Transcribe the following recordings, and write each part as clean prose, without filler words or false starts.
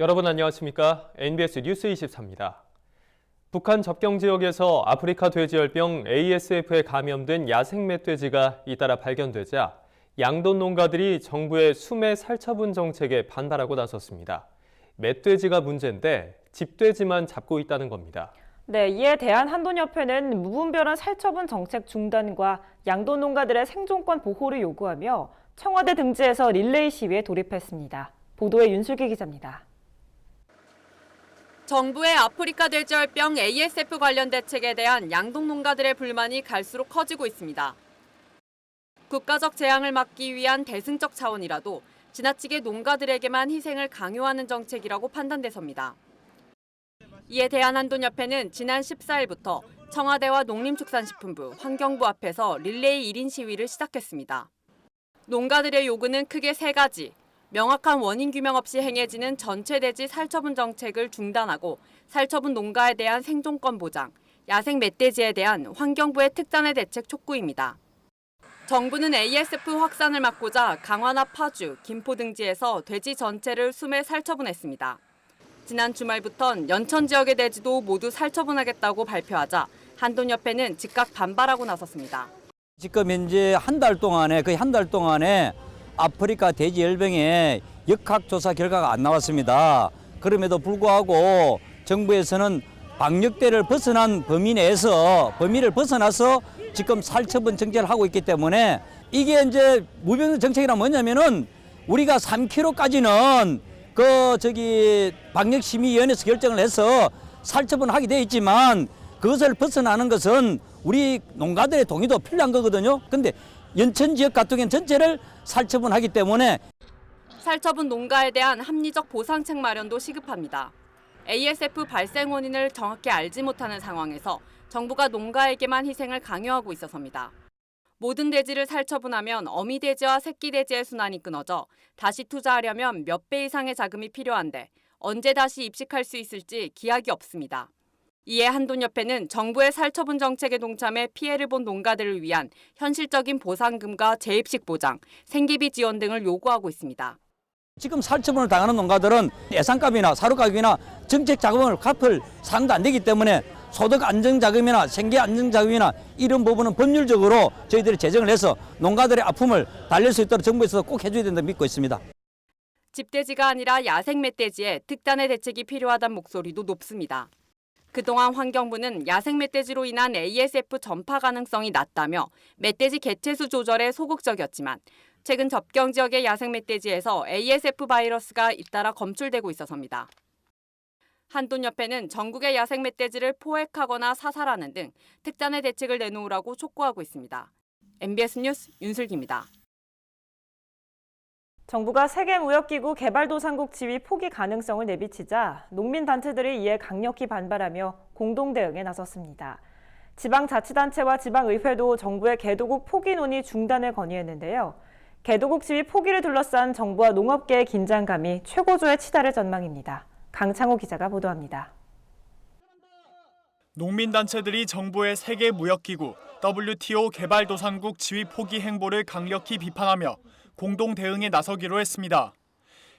여러분 안녕하십니까? NBS 뉴스 24입니다. 북한 접경 지역에서 아프리카 돼지열병 ASF에 감염된 야생 멧돼지가 잇따라 발견되자 양돈 농가들이 정부의 수매 살처분 정책에 반발하고 나섰습니다. 멧돼지가 문제인데 집돼지만 잡고 있다는 겁니다. 네, 이에 대한한돈협회는 무분별한 살처분 정책 중단과 양돈 농가들의 생존권 보호를 요구하며 청와대 등지에서 릴레이 시위에 돌입했습니다. 보도에 윤슬기 기자입니다. 정부의 아프리카 돼지열병 ASF 관련 대책에 대한 양동 농가들의 불만이 갈수록 커지고 있습니다. 국가적 재앙을 막기 위한 대승적 차원이라도 지나치게 농가들에게만 희생을 강요하는 정책이라고 판단돼서입니다. 이에 대한한돈협회는 지난 14일부터 청와대와 농림축산식품부, 환경부 앞에서 릴레이 1인 시위를 시작했습니다. 농가들의 요구는 크게 세 가지. 명확한 원인 규명 없이 행해지는 전체 돼지 살처분 정책을 중단하고 살처분 농가에 대한 생존권 보장, 야생 멧돼지에 대한 환경부의 특단의 대책 촉구입니다. 정부는 ASF 확산을 막고자 강화나 파주, 김포 등지에서 돼지 전체를 수매 살처분했습니다. 지난 주말부턴 연천 지역의 돼지도 모두 살처분하겠다고 발표하자 한돈협회는 즉각 반발하고 나섰습니다. 지금 현재 거의 한 달 동안에 아프리카 돼지열병의 역학조사 결과가 안 나왔습니다. 그럼에도 불구하고 정부에서는 방역대를 벗어난 범위를 벗어나서 지금 살처분 정책을 하고 있기 때문에 이게 이제 무병 정책이란 뭐냐면은 우리가 3kg까지는 방역심의위원회에서 결정을 해서 살처분하게 되어 있지만 그것을 벗어나는 것은 우리 농가들의 동의도 필요한 거거든요. 근데 연천 지역 같은 경우는 전체를 살처분하기 때문에 살처분 농가에 대한 합리적 보상책 마련도 시급합니다. ASF 발생 원인을 정확히 알지 못하는 상황에서 정부가 농가에게만 희생을 강요하고 있어서입니다. 모든 돼지를 살처분하면 어미 돼지와 새끼 돼지의 순환이 끊어져 다시 투자하려면 몇 배 이상의 자금이 필요한데 언제 다시 입식할 수 있을지 기약이 없습니다. 이에 한돈협회는 정부의 살처분 정책에 동참해 피해를 본 농가들을 위한 현실적인 보상금과 재입식 보장, 생계비 지원 등을 요구하고 있습니다. 지금 살처분을 당하는 농가들은 예산값이나 사료가격이나 정책 자금을 갚을 상황도 안 되기 때문에 소득 안정자금이나 생계 안정자금이나 이런 부분은 법률적으로 저희들이 제정을 해서 농가들의 아픔을 달랠 수 있도록 정부에서 꼭 해줘야 된다고 믿고 있습니다. 집돼지가 아니라 야생 멧돼지에 특단의 대책이 필요하다는 목소리도 높습니다. 그동안 환경부는 야생 멧돼지로 인한 ASF 전파 가능성이 낮다며 멧돼지 개체수 조절에 소극적이었지만 최근 접경 지역의 야생 멧돼지에서 ASF 바이러스가 잇따라 검출되고 있어서입니다. 한돈협회는 전국의 야생 멧돼지를 포획하거나 사살하는 등 특단의 대책을 내놓으라고 촉구하고 있습니다. MBS 뉴스 윤슬기입니다. 정부가 세계무역기구 개발도상국 지위 포기 가능성을 내비치자 농민단체들이 이에 강력히 반발하며 공동대응에 나섰습니다. 지방자치단체와 지방의회도 정부의 개도국 포기 논의 중단을 건의했는데요. 개도국 지위 포기를 둘러싼 정부와 농업계의 긴장감이 최고조에 치달을 전망입니다. 강창호 기자가 보도합니다. 농민단체들이 정부의 세계무역기구 WTO 개발도상국 지위 포기 행보를 강력히 비판하며 공동 대응에 나서기로 했습니다.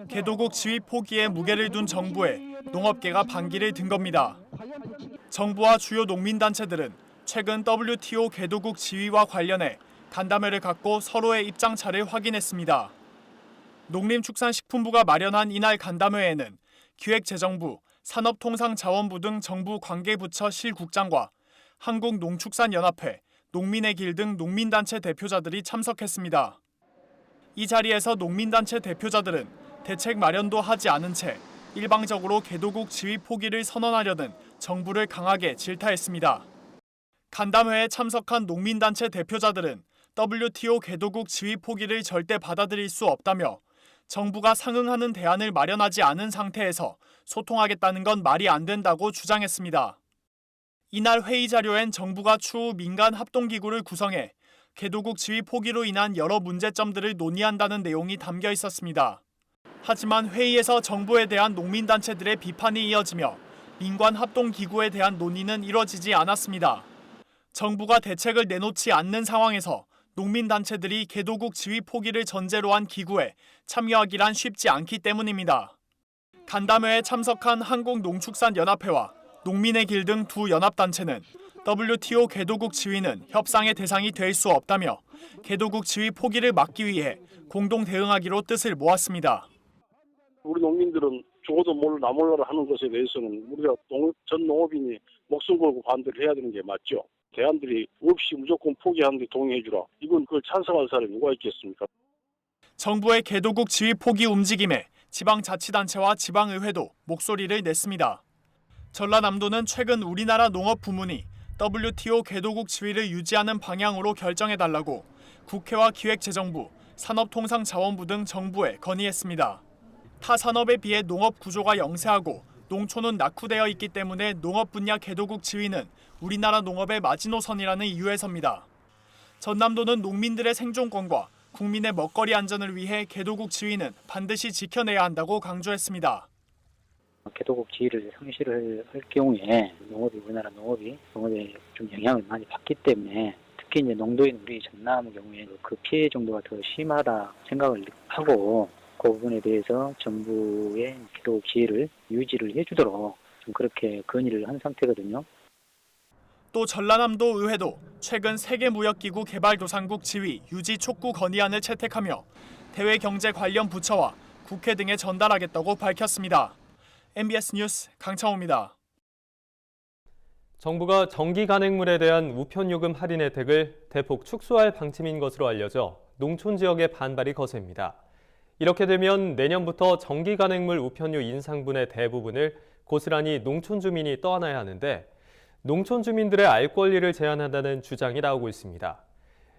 개도국 지위 포기에 무게를 둔 정부에 농업계가 반기를 든 겁니다. 정부와 주요 농민단체들은 최근 WTO 개도국 지위와 관련해 간담회를 갖고 서로의 입장차를 확인했습니다. 농림축산식품부가 마련한 이날 간담회에는 기획재정부, 산업통상자원부 등 정부 관계부처 실국장과 한국농축산연합회, 농민의 길 등 농민단체 대표자들이 참석했습니다. 이 자리에서 농민단체 대표자들은 대책 마련도 하지 않은 채 일방적으로 개도국 지위 포기를 선언하려는 정부를 강하게 질타했습니다. 간담회에 참석한 농민단체 대표자들은 WTO 개도국 지위 포기를 절대 받아들일 수 없다며 정부가 상응하는 대안을 마련하지 않은 상태에서 소통하겠다는 건 말이 안 된다고 주장했습니다. 이날 회의 자료엔 정부가 추후 민간 합동기구를 구성해 개도국 지위 포기로 인한 여러 문제점들을 논의한다는 내용이 담겨 있었습니다. 하지만 회의에서 정부에 대한 농민단체들의 비판이 이어지며 민관 합동기구에 대한 논의는 이뤄지지 않았습니다. 정부가 대책을 내놓지 않는 상황에서 농민단체들이 개도국 지위 포기를 전제로 한 기구에 참여하기란 쉽지 않기 때문입니다. 간담회에 참석한 한국농축산연합회와 농민의 길 등 두 연합단체는 WTO 개도국 지위는 협상의 대상이 될 수 없다며 개도국 지위 포기를 막기 위해 공동 대응하기로 뜻을 모았습니다. 우리 농민들은 죽어도 나 몰라라 하는 것에 대해서는 우리가 전 농업인이 목숨 걸고 반대를 해야 되는 게 맞죠. 대안들이 없이 무조건 포기하는 데 동의해주라. 이건 그걸 찬성할 사람이 누가 있겠습니까? 정부의 개도국 지위 포기 움직임에 지방자치단체와 지방의회도 목소리를 냈습니다. 전라남도는 최근 우리나라 농업 부문이 WTO 개도국 지위를 유지하는 방향으로 결정해달라고 국회와 기획재정부, 산업통상자원부 등 정부에 건의했습니다. 타 산업에 비해 농업 구조가 영세하고 농촌은 낙후되어 있기 때문에 농업 분야 개도국 지위는 우리나라 농업의 마지노선이라는 이유에서입니다. 전남도는 농민들의 생존권과 국민의 먹거리 안전을 위해 개도국 지위는 반드시 지켜내야 한다고 강조했습니다. 개도국 지위를 상실을 할 경우에 우리나라 농업에 좀 영향을 많이 받기 때문에 특히 이제 농도인 우리 전남의 경우에 그 피해 정도가 더 심하다 생각을 하고 그 부분에 대해서 정부의 개도국 지위를 유지를 해주도록 좀 그렇게 건의를 한 상태거든요. 또 전라남도 의회도 최근 세계무역기구 개발도상국 지위 유지 촉구 건의안을 채택하며 대외 경제 관련 부처와 국회 등에 전달하겠다고 밝혔습니다. MBS 뉴스 강창호입니다. 정부가 전기 간행물에 대한 우편요금 할인 혜택을 대폭 축소할 방침인 것으로 알려져 농촌 지역의 반발이 거셉니다. 이렇게 되면 내년부터 전기 간행물 우편료 인상분의 대부분을 고스란히 농촌 주민이 떠안아야 하는데 농촌 주민들의 알 권리를 제한한다는 주장이 나오고 있습니다.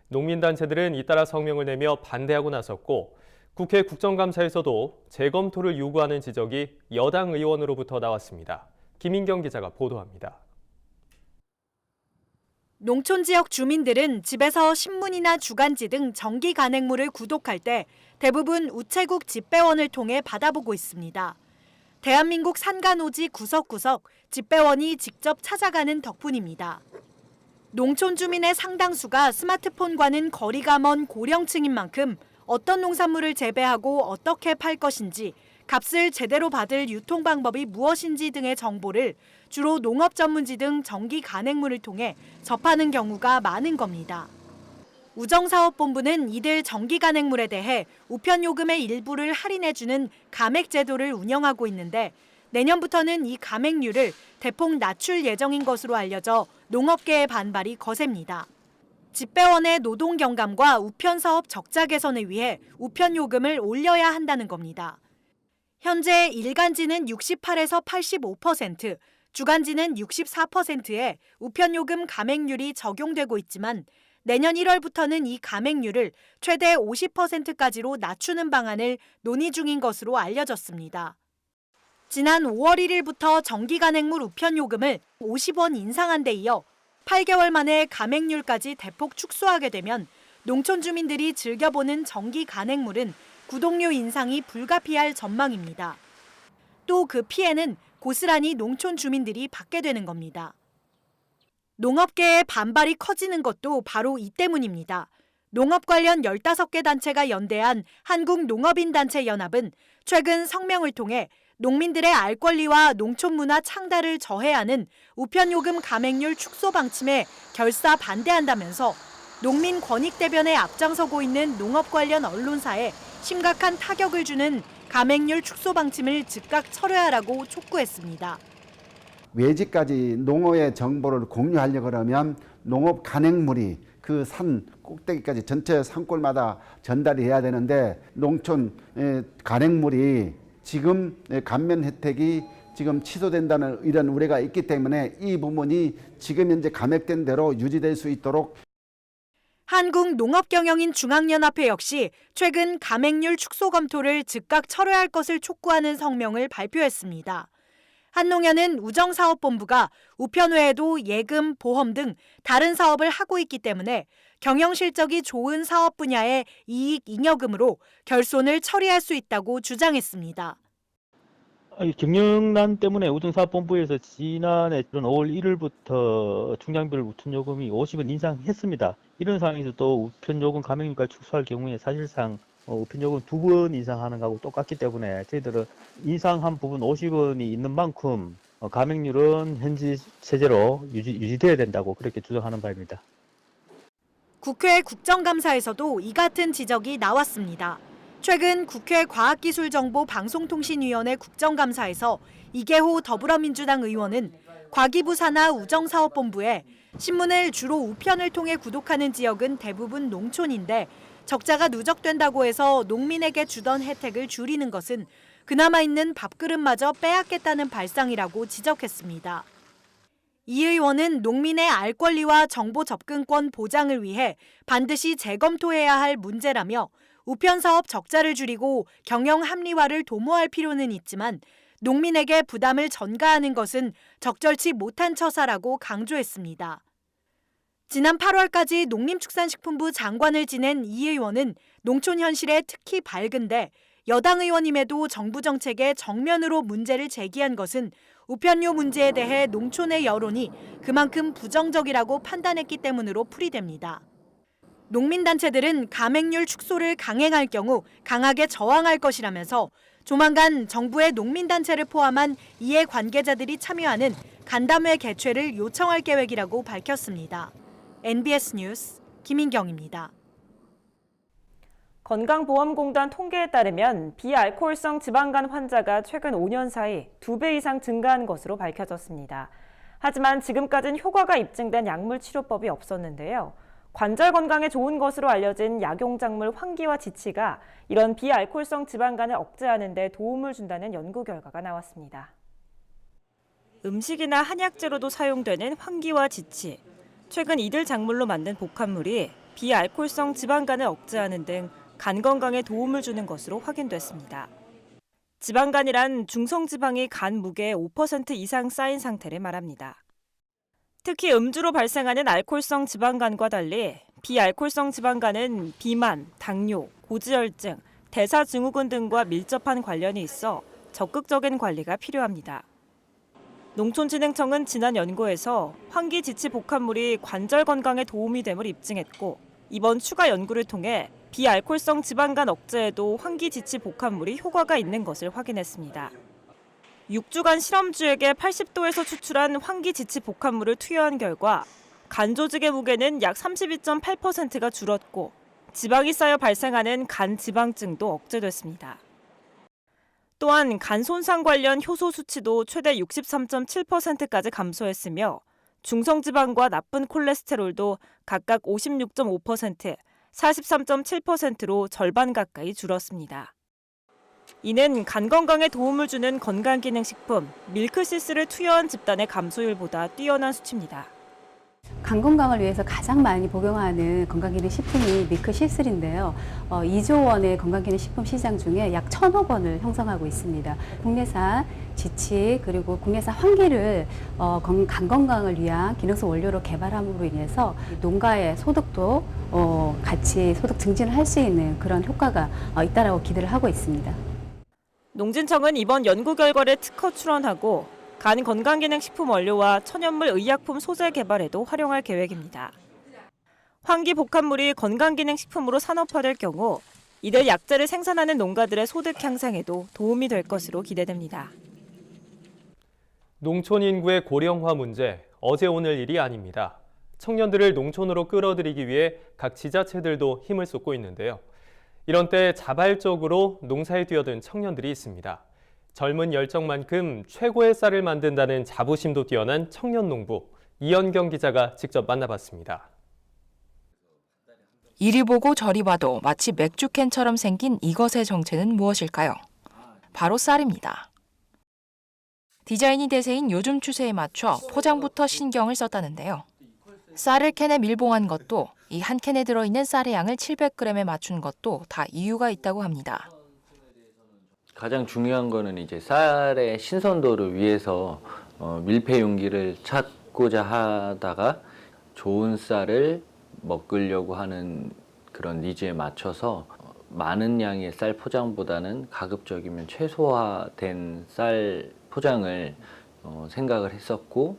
농민단체들은 잇따라 성명을 내며 반대하고 나섰고 국회 국정감사에서도 재검토를 요구하는 지적이 여당 의원으로부터 나왔습니다. 김인경 기자가 보도합니다. 농촌 지역 주민들은 집에서 신문이나 주간지 등 전기 간행물을 구독할 때 대부분 우체국 집배원을 통해 받아보고 있습니다. 대한민국 산간오지 구석구석 집배원이 직접 찾아가는 덕분입니다. 농촌 주민의 상당수가 스마트폰과는 거리가 먼 고령층인 만큼 어떤 농산물을 재배하고 어떻게 팔 것인지, 값을 제대로 받을 유통 방법이 무엇인지 등의 정보를 주로 농업 전문지 등 전기 간행물을 통해 접하는 경우가 많은 겁니다. 우정사업본부는 이들 전기 간행물에 대해 우편요금의 일부를 할인해주는 감액 제도를 운영하고 있는데 내년부터는 이 감액률을 대폭 낮출 예정인 것으로 알려져 농업계의 반발이 거셉니다. 집배원의 노동 경감과 우편 사업 적자 개선을 위해 우편 요금을 올려야 한다는 겁니다. 현재 일간지는 68에서 85%, 주간지는 64%의 우편 요금 감액률이 적용되고 있지만 내년 1월부터는 이 감액률을 최대 50%까지로 낮추는 방안을 논의 중인 것으로 알려졌습니다. 지난 5월 1일부터 전기 간행물 우편 요금을 50원 인상한 데 이어 8개월 만에 감액률까지 대폭 축소하게 되면 농촌 주민들이 즐겨보는 전기 간행물은 구독료 인상이 불가피할 전망입니다. 또 그 피해는 고스란히 농촌 주민들이 받게 되는 겁니다. 농업계의 반발이 커지는 것도 바로 이 때문입니다. 농업 관련 15개 단체가 연대한 한국농업인단체연합은 최근 성명을 통해 농민들의 알 권리와 농촌 문화 창달을 저해하는 우편요금 감액률 축소 방침에 결사 반대한다면서 농민 권익 대변에 앞장서고 있는 농업 관련 언론사에 심각한 타격을 주는 감액률 축소 방침을 즉각 철회하라고 촉구했습니다. 외지까지 농어의 정보를 공유하려고 그러면 농업 간행물이 그 산 꼭대기까지 전체 산골마다 전달이 돼야 되는데 농촌 간행물이 지금 감면 혜택이 지금 취소된다는 이런 우려가 있기 때문에 이 부분이 지금 현재 감액된 대로 유지될 수 있도록 한국농업경영인 중앙연합회 역시 최근 감액률 축소 검토를 즉각 철회할 것을 촉구하는 성명을 발표했습니다. 한농연은 우정사업본부가 우편 외에도 예금, 보험 등 다른 사업을 하고 있기 때문에 경영 실적이 좋은 사업 분야의 이익 잉여금으로 결손을 처리할 수 있다고 주장했습니다. 경영난 때문에 우정사업본부에서 지난해 5월 1일부터 중량별 우편요금이 50원 인상했습니다. 이런 상황에서 또 우편요금 감액률까지 축소할 경우에 사실상 우편요금 2번 이상하는 거하고 똑같기 때문에 저희들은 인상한 부분 50원이 있는 만큼 감액률은 현지 체제로 유지돼야 된다고 그렇게 주장하는 바입니다. 국회 국정감사에서도 이 같은 지적이 나왔습니다. 최근 국회 과학기술정보방송통신위원회 국정감사에서 이계호 더불어민주당 의원은 과기부사나 우정사업본부에 신문을 주로 우편을 통해 구독하는 지역은 대부분 농촌인데 적자가 누적된다고 해서 농민에게 주던 혜택을 줄이는 것은 그나마 있는 밥그릇마저 빼앗겠다는 발상이라고 지적했습니다. 이 의원은 농민의 알 권리와 정보 접근권 보장을 위해 반드시 재검토해야 할 문제라며 우편 사업 적자를 줄이고 경영 합리화를 도모할 필요는 있지만 농민에게 부담을 전가하는 것은 적절치 못한 처사라고 강조했습니다. 지난 8월까지 농림축산식품부 장관을 지낸 이 의원은 농촌 현실에 특히 밝은데 여당 의원임에도 정부 정책에 정면으로 문제를 제기한 것은 우편료 문제에 대해 농촌의 여론이 그만큼 부정적이라고 판단했기 때문으로 풀이됩니다. 농민단체들은 감액률 축소를 강행할 경우 강하게 저항할 것이라면서 조만간 정부의 농민단체를 포함한 이해 관계자들이 참여하는 간담회 개최를 요청할 계획이라고 밝혔습니다. NBS 뉴스 김인경입니다. 건강보험공단 통계에 따르면 비알코올성 지방간 환자가 최근 5년 사이 2배 이상 증가한 것으로 밝혀졌습니다. 하지만 지금까지는 효과가 입증된 약물 치료법이 없었는데요. 관절 건강에 좋은 것으로 알려진 약용작물 황기와 지치가 이런 비알코올성 지방간을 억제하는 데 도움을 준다는 연구 결과가 나왔습니다. 음식이나 한약재로도 사용되는 황기와 지치. 최근 이들 작물로 만든 복합물이 비알코올성 지방간을 억제하는 등 간 건강에 도움을 주는 것으로 확인됐습니다. 지방간이란 중성지방이 간 무게의 5% 이상 쌓인 상태를 말합니다. 특히 음주로 발생하는 알코올성 지방간과 달리 비알코올성 지방간은 비만, 당뇨, 고지혈증, 대사증후군 등과 밀접한 관련이 있어 적극적인 관리가 필요합니다. 농촌진흥청은 지난 연구에서 황기지치 복합물이 관절 건강에 도움이 됨을 입증했고 이번 추가 연구를 통해 비알코올성 지방간 억제에도 황기지치 복합물이 효과가 있는 것을 확인했습니다. 6주간 실험주에게 80도에서 추출한 황기지치 복합물을 투여한 결과 간 조직의 무게는 약 32.8%가 줄었고 지방이 쌓여 발생하는 간 지방증도 억제됐습니다. 또한 간 손상 관련 효소 수치도 최대 63.7%까지 감소했으며 중성지방과 나쁜 콜레스테롤도 각각 56.5%, 43.7%로 절반 가까이 줄었습니다. 이는 간 건강에 도움을 주는 건강기능식품 밀크시스를 투여한 집단의 감소율보다 뛰어난 수치입니다. 간 건강을 위해서 가장 많이 복용하는 건강기능식품이 밀크시슬인데요. 2조 원의 건강기능식품 시장 중에 약 1,000억 원을 형성하고 있습니다. 국내산 지치 그리고 국내산 황기를 간 건강을 위한 기능성 원료로 개발함으로 인해서 농가의 소득도 같이 소득 증진을 할 수 있는 그런 효과가 있다라고 기대를 하고 있습니다. 농진청은 이번 연구 결과를 특허 출원하고 간 건강기능식품 원료와 천연물 의약품 소재 개발에도 활용할 계획입니다. 황기 복합물이 건강기능식품으로 산업화될 경우 이들 약재를 생산하는 농가들의 소득 향상에도 도움이 될 것으로 기대됩니다. 농촌 인구의 고령화 문제, 어제 오늘 일이 아닙니다. 청년들을 농촌으로 끌어들이기 위해 각 지자체들도 힘을 쏟고 있는데요. 이런 때 자발적으로 농사에 뛰어든 청년들이 있습니다. 젊은 열정만큼 최고의 쌀을 만든다는 자부심도 뛰어난 청년 농부, 이현경 기자가 직접 만나봤습니다. 이리 보고 저리 봐도 마치 맥주캔처럼 생긴 이것의 정체는 무엇일까요? 바로 쌀입니다. 디자인이 대세인 요즘 추세에 맞춰 포장부터 신경을 썼다는데요. 쌀을 캔에 밀봉한 것도, 이 한 캔에 들어있는 쌀의 양을 700g에 맞춘 것도 다 이유가 있다고 합니다. 가장 중요한 거는 이제 쌀의 신선도를 위해서 밀폐 용기를 찾고자 하다가 좋은 쌀을 먹으려고 하는 그런 니즈에 맞춰서 많은 양의 쌀 포장보다는 가급적이면 최소화된 쌀 포장을 생각을 했었고,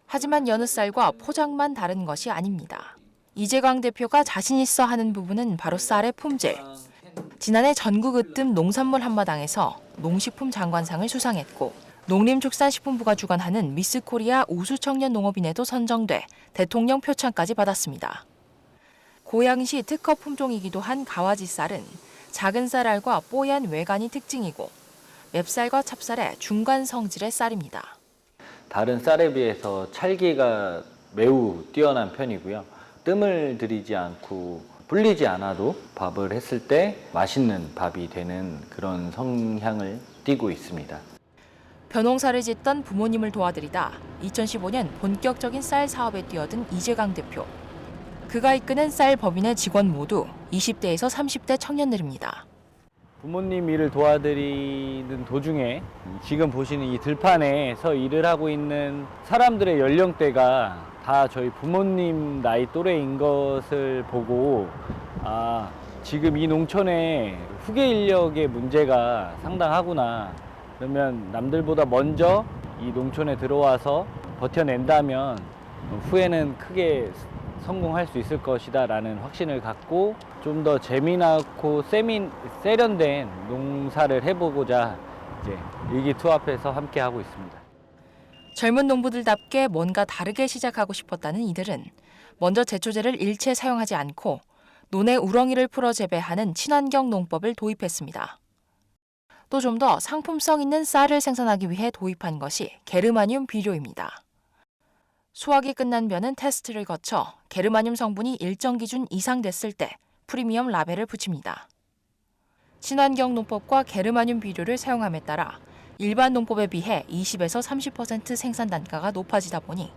하지만 여느 쌀과 포장만 다른 것이 아닙니다. 이재광 대표가 자신 있어 하는 부분은 바로 쌀의 품질. 지난해 전국 으뜸 농산물 한마당에서 농식품 장관상을 수상했고 농림축산식품부가 주관하는 미스코리아 우수청년 농업인에도 선정돼 대통령 표창까지 받았습니다. 고양시 특허 품종이기도 한 가와지 쌀은 작은 쌀알과 뽀얀 외관이 특징이고 맵쌀과 찹쌀의 중간 성질의 쌀입니다. 다른 쌀에 비해서 찰기가 매우 뛰어난 편이고요. 뜸을 들이지 않고 불리지 않아도 밥을 했을 때 맛있는 밥이 되는 그런 성향을 띠고 있습니다. 벼농사를 짓던 부모님을 도와드리다 2015년 본격적인 쌀 사업에 뛰어든 이재강 대표. 그가 이끄는 쌀 법인의 직원 모두 20대에서 30대 청년들입니다. 부모님 일을 도와드리는 도중에 지금 보시는 이 들판에서 일을 하고 있는 사람들의 연령대가 다 저희 부모님 나이 또래인 것을 보고 지금 이 농촌에 후계 인력의 문제가 상당하구나. 그러면 남들보다 먼저 이 농촌에 들어와서 버텨낸다면 후에는 크게 성공할 수 있을 것이다 라는 확신을 갖고 좀 더 재미나고 세련된 농사를 해보고자 이제 일기투합해서 함께 하고 있습니다. 젊은 농부들답게 뭔가 다르게 시작하고 싶었다는 이들은 먼저 제초제를 일체 사용하지 않고 논의 우렁이를 풀어 재배하는 친환경 농법을 도입했습니다. 또 좀 더 상품성 있는 쌀을 생산하기 위해 도입한 것이 게르마늄 비료입니다. 수확이 끝난 벼는 테스트를 거쳐 게르마늄 성분이 일정 기준 이상 됐을 때 프리미엄 라벨을 붙입니다. 친환경 농법과 게르마늄 비료를 사용함에 따라 일반 농법에 비해 20에서 30% 생산 단가가 높아지다 보니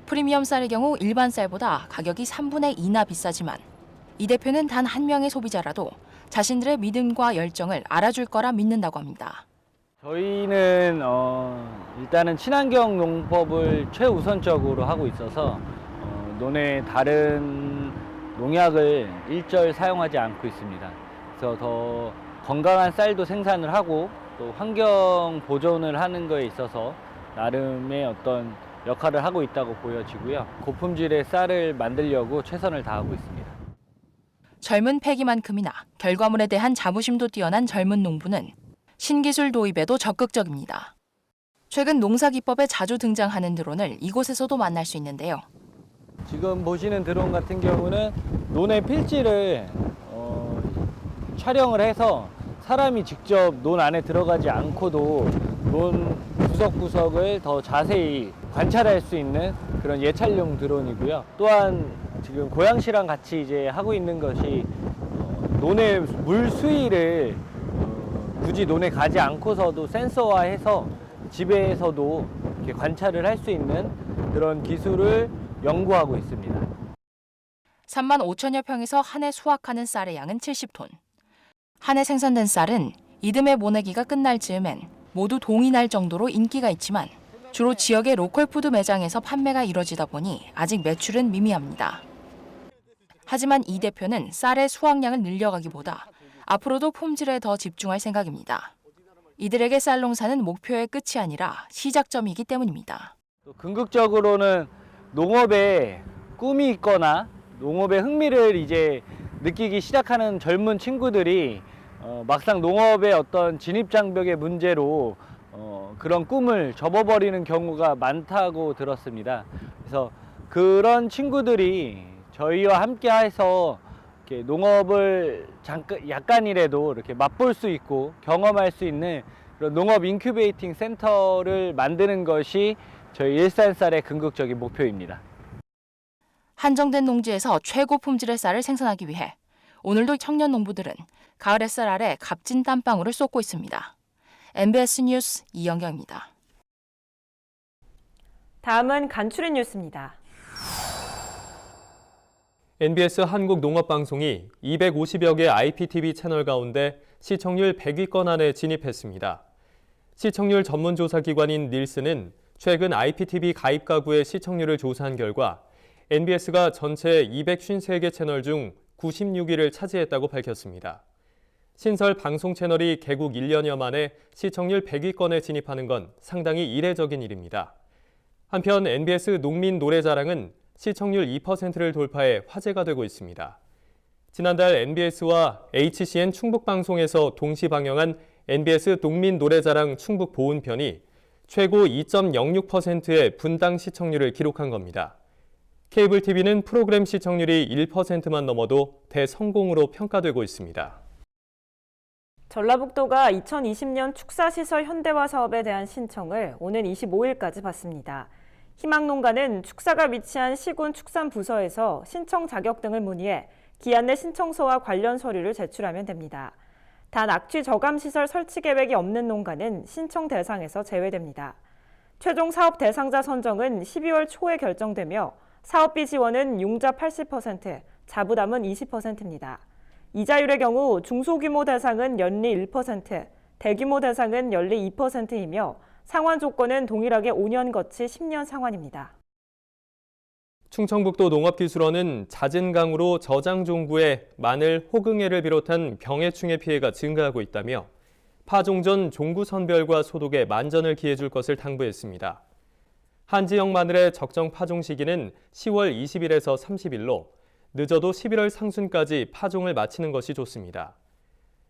프리미엄 쌀의 경우 일반 쌀보다 가격이 3분의 2나 비싸지만 이 대표는 단 한 명의 소비자라도 자신들의 믿음과 열정을 알아줄 거라 믿는다고 합니다. 저희는 일단은 친환경 농법을 최우선적으로 하고 있어서 논에 다른 농약을 일절 사용하지 않고 있습니다. 그래서 더 건강한 쌀도 생산을 하고 또 환경 보존을 하는 거에 있어서 나름의 어떤 역할을 하고 있다고 보여지고요. 고품질의 쌀을 만들려고 최선을 다하고 있습니다. 젊은 패기만큼이나 결과물에 대한 자부심도 뛰어난 젊은 농부는 신기술 도입에도 적극적입니다. 최근 농사기법에 자주 등장하는 드론을 이곳에서도 만날 수 있는데요. 지금 보시는 드론 같은 경우는 논의 필지를 촬영을 해서 사람이 직접 논 안에 들어가지 않고도 논 구석구석을 더 자세히 관찰할 수 있는 그런 예찰용 드론이고요. 또한 지금 고양시랑 같이 이제 하고 있는 것이 논의 물 수위를 굳이 논에 가지 않고서도 센서화해서 집에서도 이렇게 관찰을 할 수 있는 그런 기술을 연구하고 있습니다. 3만 5천여 평에서 한 해 수확하는 쌀의 양은 70톤. 한 해 생산된 쌀은 이듬해 모내기가 끝날 즈음엔 모두 동의날 정도로 인기가 있지만 주로 지역의 로컬푸드 매장에서 판매가 이뤄지다 보니 아직 매출은 미미합니다. 하지만 이 대표는 쌀의 수확량을 늘려가기보다 앞으로도 품질에 더 집중할 생각입니다. 이들에게 쌀 농사는 목표의 끝이 아니라 시작점이기 때문입니다. 궁극적으로는 농업에 꿈이 있거나 농업에 흥미를 이제 느끼기 시작하는 젊은 친구들이 막상 농업의 어떤 진입장벽의 문제로 그런 꿈을 접어버리는 경우가 많다고 들었습니다. 그래서 그런 친구들이 저희와 함께해서 이렇게 농업을 약간이라도 이렇게 맛볼 수 있고 경험할 수 있는 그런 농업 인큐베이팅 센터를 만드는 것이 저희 일산쌀의 궁극적인 목표입니다. 한정된 농지에서 최고 품질의 쌀을 생산하기 위해 오늘도 청년 농부들은 가을 햇살 아래 값진 땀방울을 쏟고 있습니다. MBS 뉴스 이영경입니다. 다음은 간추린 뉴스입니다. NBS 한국농업방송이 250여 개 IPTV 채널 가운데 시청률 100위권 안에 진입했습니다. 시청률 전문조사기관인 닐슨은 최근 IPTV 가입 가구의 시청률을 조사한 결과 NBS가 전체 253개 채널 중 96위를 차지했다고 밝혔습니다. 신설 방송 채널이 개국 1년여 만에 시청률 100위권에 진입하는 건 상당히 이례적인 일입니다. 한편 NBS 농민 노래자랑은 시청률 2%를 돌파해 화제가 되고 있습니다. 지난달 MBS와 HCN 충북방송에서 동시 방영한 MBS 농민 노래자랑 충북 보은편이 최고 2.06%의 분당 시청률을 기록한 겁니다. 케이블 TV는 프로그램 시청률이 1%만 넘어도 대성공으로 평가되고 있습니다. 전라북도가 2020년 축사시설 현대화 사업에 대한 신청을 오는 25일까지 받습니다. 희망농가는 축사가 위치한 시군 축산부서에서 신청 자격 등을 문의해 기한 내 신청서와 관련 서류를 제출하면 됩니다. 단 악취 저감 시설 설치 계획이 없는 농가는 신청 대상에서 제외됩니다. 최종 사업 대상자 선정은 12월 초에 결정되며 사업비 지원은 융자 80%, 자부담은 20%입니다. 이자율의 경우 중소규모 대상은 연리 1%, 대규모 대상은 연리 2%이며 상환 조건은 동일하게 5년 거치 10년 상환입니다. 충청북도 농업기술원은 잦은 강우로 저장종구에 마늘, 호응해를 비롯한 병해충의 피해가 증가하고 있다며 파종 전 종구 선별과 소독에 만전을 기해줄 것을 당부했습니다. 한지역 마늘의 적정 파종 시기는 10월 20일에서 30일로 늦어도 11월 상순까지 파종을 마치는 것이 좋습니다.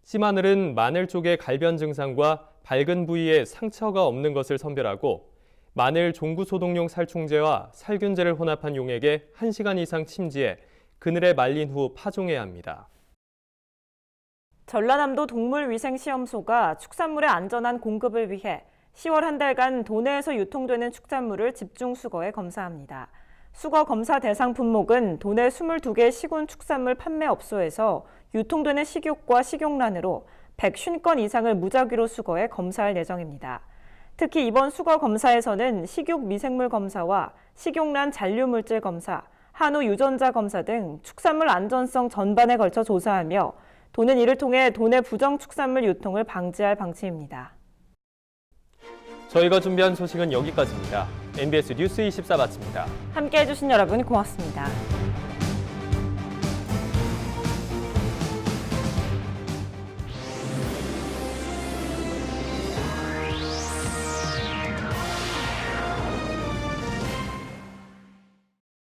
씨마늘은 마늘 쪽의 갈변 증상과 밝은 부위에 상처가 없는 것을 선별하고 마늘 종구 소독용 살충제와 살균제를 혼합한 용액에 1시간 이상 침지해 그늘에 말린 후 파종해야 합니다. 전라남도 동물위생시험소가 축산물의 안전한 공급을 위해 10월 한 달간 도내에서 유통되는 축산물을 집중 수거해 검사합니다. 수거 검사 대상 품목은 도내 22개 시군 축산물 판매업소에서 유통되는 식육과 식용란으로 150건 이상을 무작위로 수거해 검사할 예정입니다. 특히 이번 수거 검사에서는 식육 미생물 검사와 식용란 잔류물질 검사, 한우 유전자 검사 등 축산물 안전성 전반에 걸쳐 조사하며 도는 이를 통해 도내 부정 축산물 유통을 방지할 방침입니다. 저희가 준비한 소식은 여기까지입니다. MBS 뉴스 24 마칩니다. 함께해 주신 여러분 고맙습니다.